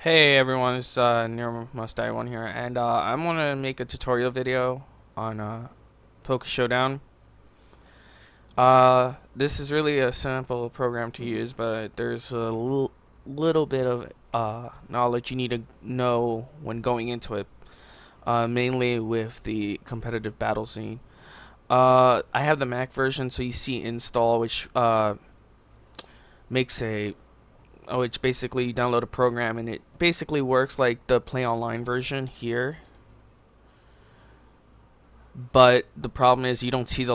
Hey everyone, it's Nero One here, and I'm gonna make a tutorial video on Showdown. This is really a simple program to use, but there's a little bit of knowledge you need to know when going into it, mainly with the competitive battle scene. I have the Mac version, so you see install, which makes a which basically you download a program and it basically works like the play online version here, but the problem is you don't see the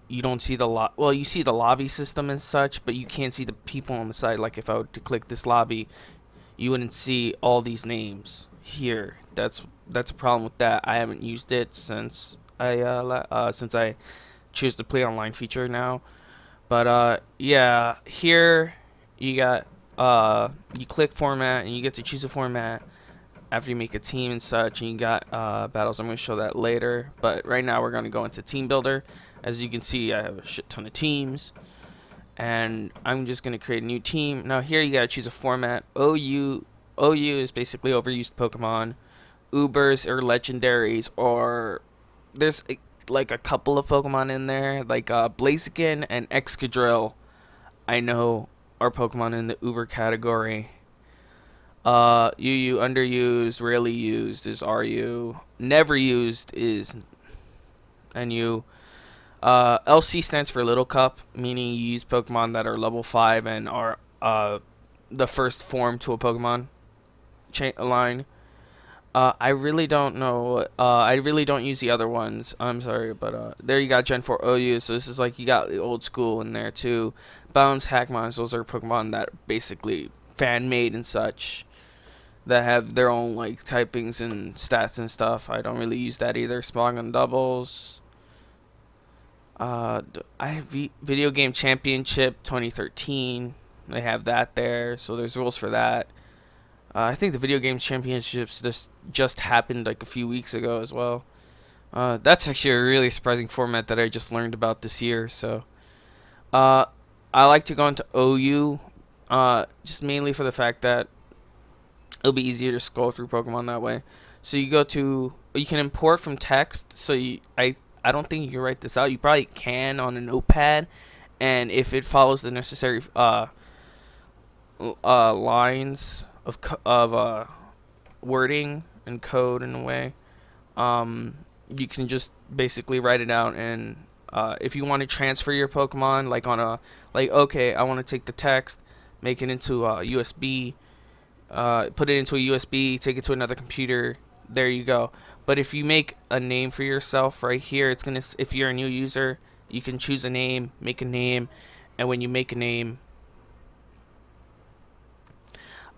you don't see the well, you see the lobby system and such, but you can't see the people on the side. Like if I were to click this lobby, you wouldn't see all these names here. That's a problem with that. I haven't used it since I choose the play online feature now. But yeah, here you got you click format and you get to choose a format after you make a team and such, and you got battles. I'm going to show that later, but right now we're going to go into team builder. As you can see, I have a shit ton of teams, and I'm just going to create a new team. Now here you got to choose a format. OU is basically overused Pokemon. Ubers or legendaries, or there's like a couple of Pokemon in there, like Blaziken and Excadrill. I know are Pokemon in the Uber category. UU underused, rarely used is RU, never used is NU. LC stands for Little Cup, meaning you use Pokemon that are level 5 and are the first form to a Pokemon line. I really don't know. I really don't use the other ones. I'm sorry, but there you got Gen 4 OU. So this is like you got the old school in there too. Bounce, Hackmons, those are Pokemon that are basically fan made and such, that have their own like typings and stats and stuff. I don't really use that either. Spawn doubles. I have Video Game Championship 2013. They have that there, so there's rules for that. I think the Video Games Championships just happened like a few weeks ago as well. That's actually a really surprising format that I just learned about this year. So I like to go into OU, just mainly for the fact that it'll be easier to scroll through Pokemon that way. So you can import from text. So I don't think you can write this out. You probably can on a notepad, and if it follows the necessary lines of wording and code in a way, you can just basically write it out. And if you want to transfer your Pokemon, like okay, I want to take the text, make it into a USB, put it into a USB, take it to another computer, there you go. But if you make a name for yourself right here, it's gonna, if you're a new user, you can choose a name, make a name, and when you make a name,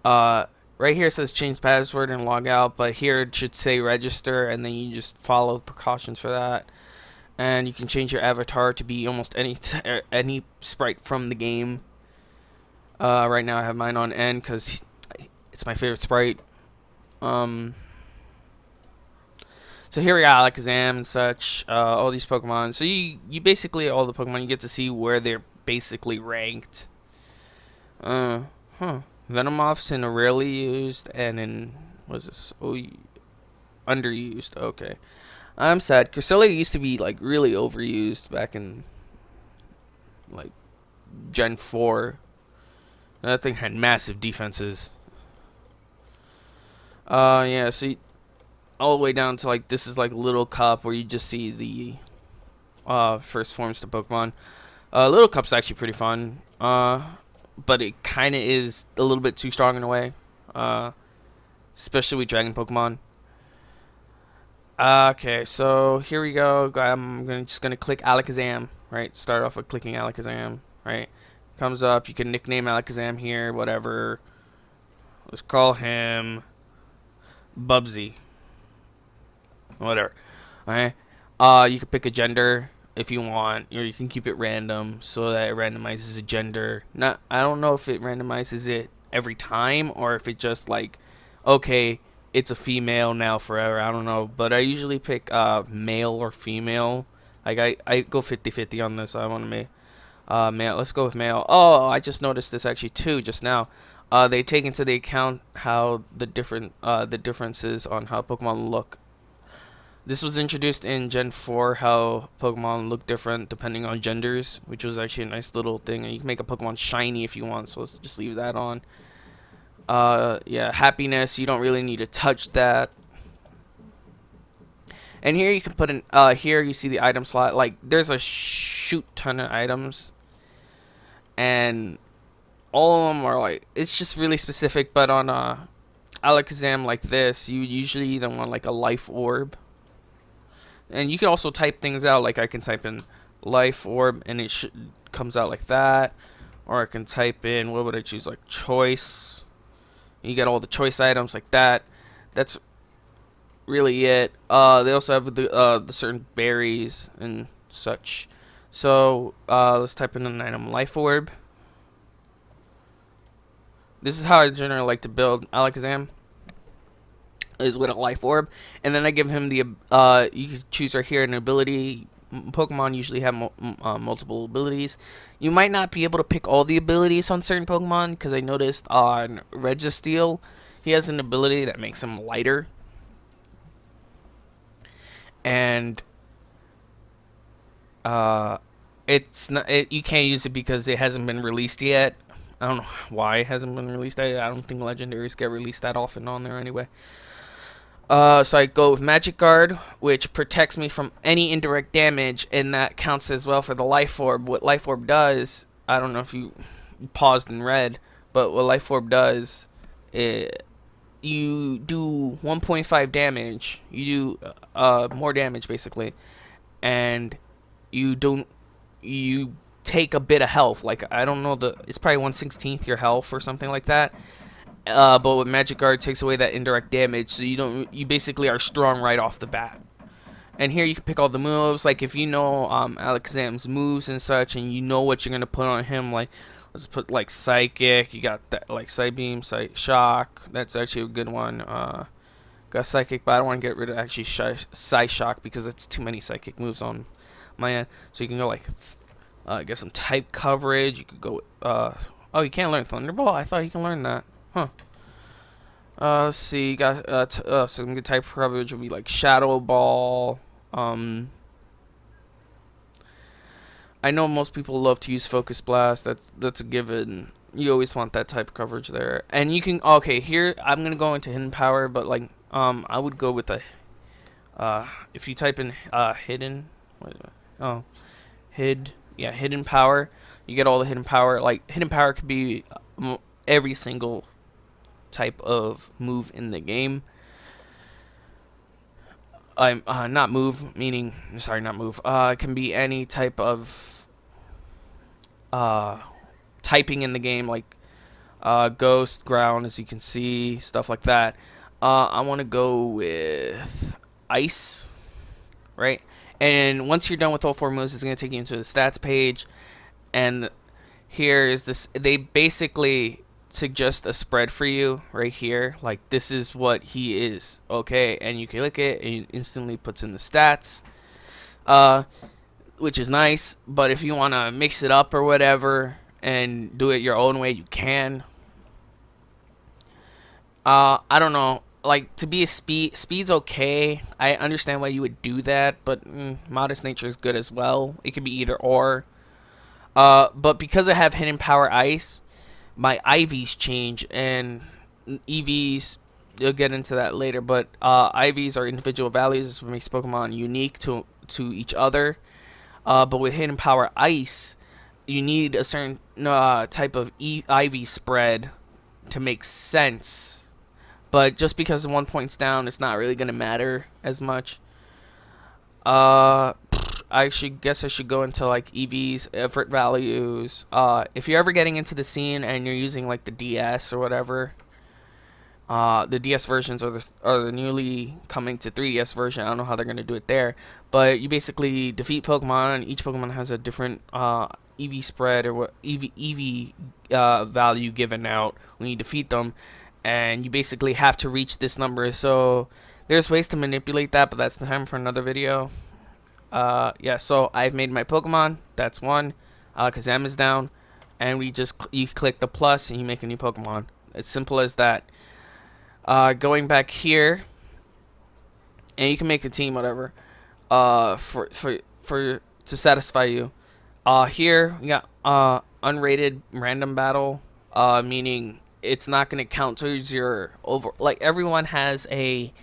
right here it says change password and log out, but here it should say register, and then you just follow precautions for that. And you can change your avatar to be almost any sprite from the game. Right now I have mine on N because it's my favorite sprite. So here we got Alakazam and such, all these Pokemon. So you basically, all the Pokemon, you get to see where they're basically ranked. Venomoth's in a rarely used, and in, what's this? Oh, underused. Okay. I'm sad. Cresselia used to be like really overused back in like Gen 4. That thing had massive defenses. Yeah, so all the way down to like, this is like Little Cup, where you just see the first forms to Pokemon. Little Cup's actually pretty fun. But it kind of is a little bit too strong in a way, especially with Dragon Pokemon. Okay, so here we go. I'm just gonna click Alakazam. Right, start off with clicking Alakazam. Right, comes up. You can nickname Alakazam here, whatever. Let's call him Bubsy. Whatever. Alright. You can pick a gender if you want, or you can keep it random so that it randomizes a gender. I don't know if it randomizes it every time or if it just like, okay, it's a female now forever. I don't know, but I usually pick male or female. Like I go 50-50 on this. I want to make male. Let's go with male. Oh, I just noticed this actually too just now. They take into the account how the differences on how Pokemon look. This was introduced in Gen 4, how Pokemon look different depending on genders, which was actually a nice little thing. And you can make a Pokemon shiny if you want, so let's just leave that on. Yeah, happiness, you don't really need to touch that. And here you can put in, here you see the item slot. Like, there's a shoot ton of items. And all of them are like, it's just really specific. But on Alakazam like this, you usually either want like a life orb. And you can also type things out, like I can type in life orb and it comes out like that. Or I can type in, what would I choose, like choice. You get all the choice items like that. That's really it. They also have the certain berries and such. So let's type in an item, life orb. This is how I generally like to build Alakazam, is with a life orb, and then I give him the you can choose right here an ability. Pokemon usually have multiple abilities. You might not be able to pick all the abilities on certain Pokemon, because I noticed on Registeel he has an ability that makes him lighter, and it's not, you can't use it because it hasn't been released yet. I don't know why it hasn't been released. I don't think legendaries get released that often on there anyway. So I go with Magic Guard, which protects me from any indirect damage, and that counts as well for the Life Orb. What Life Orb does, I don't know if you paused and read, but what Life Orb does, you do 1.5 damage. You do more damage basically, and you take a bit of health. Like, I don't know, it's probably 1/16 your health or something like that. But with Magic Guard, takes away that indirect damage, so you basically are strong right off the bat. And here you can pick all the moves. Like, if you know Alakazam's moves and such, and you know what you're gonna put on him, like let's put like Psychic. You got that, like Psybeam, Shock. That's actually a good one. Got Psychic, but I don't want to get rid of actually Psyshock because it's too many Psychic moves on my end. So you can go like get some type coverage. You could go. Oh, you can't learn Thunderbolt. I thought you can learn that. Huh. Let's see. You got some good type coverage would be like Shadow Ball. I know most people love to use Focus Blast. That's a given. You always want that type of coverage there. And you can, okay, here I'm gonna go into Hidden Power, but like I would go with a if you type in hidden, Hidden Power, you get all the Hidden Power. Like, Hidden Power could be every single type of move in the game. Not move, meaning, sorry, not move. It can be any type of typing in the game, like Ghost, Ground, as you can see, stuff like that. I want to go with Ice, right? And once you're done with all 4 moves, it's going to take you into the stats page. And here is this. They basically suggest a spread for you right here. Like, this is what he is. Okay, and you can click it, and it instantly puts in the stats. Which is nice. But if you want to mix it up or whatever and do it your own way, you can. I don't know. Like, to be a speed's okay. I understand why you would do that, but Modest Nature is good as well. It could be either or. But because I have Hidden Power Ice, my IVs change, and EVs, you'll get into that later, but IVs are individual values. This makes Pokemon unique to each other. But with Hidden Power Ice, you need a certain type of IV spread to make sense. But just because 1 point's down, it's not really going to matter as much. I guess I should go into like EVs, effort values. If you're ever getting into the scene and you're using like the DS or whatever, the DS versions are the newly coming to 3DS version. I don't know how they're gonna do it there, but you basically defeat Pokemon. Each Pokemon has a different EV spread or what EV value given out when you defeat them, and you basically have to reach this number. So there's ways to manipulate that, but that's time for another video. Yeah, so I've made my Pokemon. That's one. Alakazam is down, and you click the plus and you make a new Pokemon. It's simple as that. Going back here, and you can make a team, whatever. For to satisfy you. Here we got unrated random battle. Meaning it's not gonna count towards your over. Like everyone has a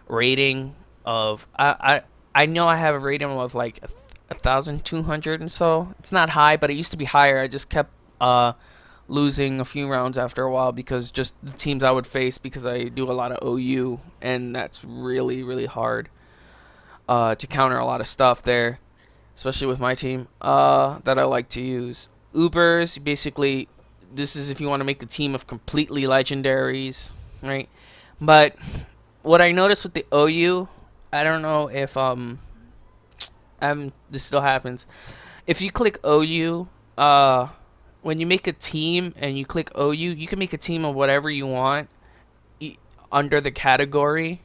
rating of I know I have a rating of like 1,200 and so. It's not high, but it used to be higher. I just kept losing a few rounds after a while because just the teams I would face, because I do a lot of OU, and that's really really hard to counter a lot of stuff there, especially with my team that I like to use. Ubers, basically, this is if you want to make a team of completely legendaries, right? But what I noticed with the OU, I don't know if this still happens. If you click OU, when you make a team and you click OU, you can make a team of whatever you want under the category.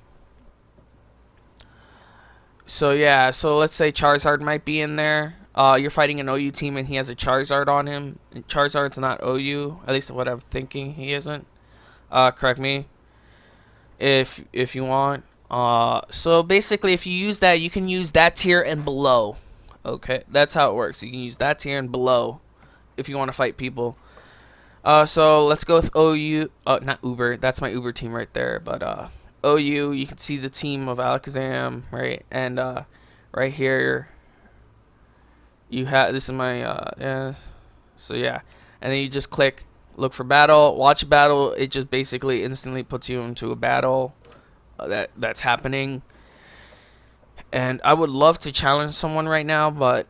So yeah, so let's say Charizard might be in there. You're fighting an OU team and he has a Charizard on him. Charizard's not OU, at least what I'm thinking. He isn't. Correct me if you want. So basically, if you use that, you can use that tier and below. Okay, that's how it works. You can use that tier and below if you want to fight people. So let's go with OU. Not Uber. That's my Uber team right there. But OU, you can see the team of Alakazam, right? And right here, you have, this is my yeah. So yeah, and then you just click look for battle, watch battle. It just basically instantly puts you into a battle that's happening. And I would love to challenge someone right now, but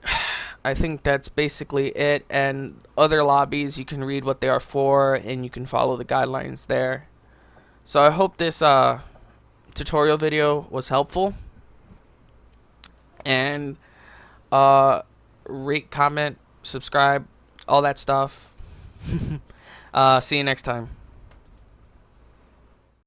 I think that's basically it. And other lobbies, you can read what they are for, and you can follow the guidelines there. So I hope this tutorial video was helpful. And rate, comment, subscribe, all that stuff. See you next time.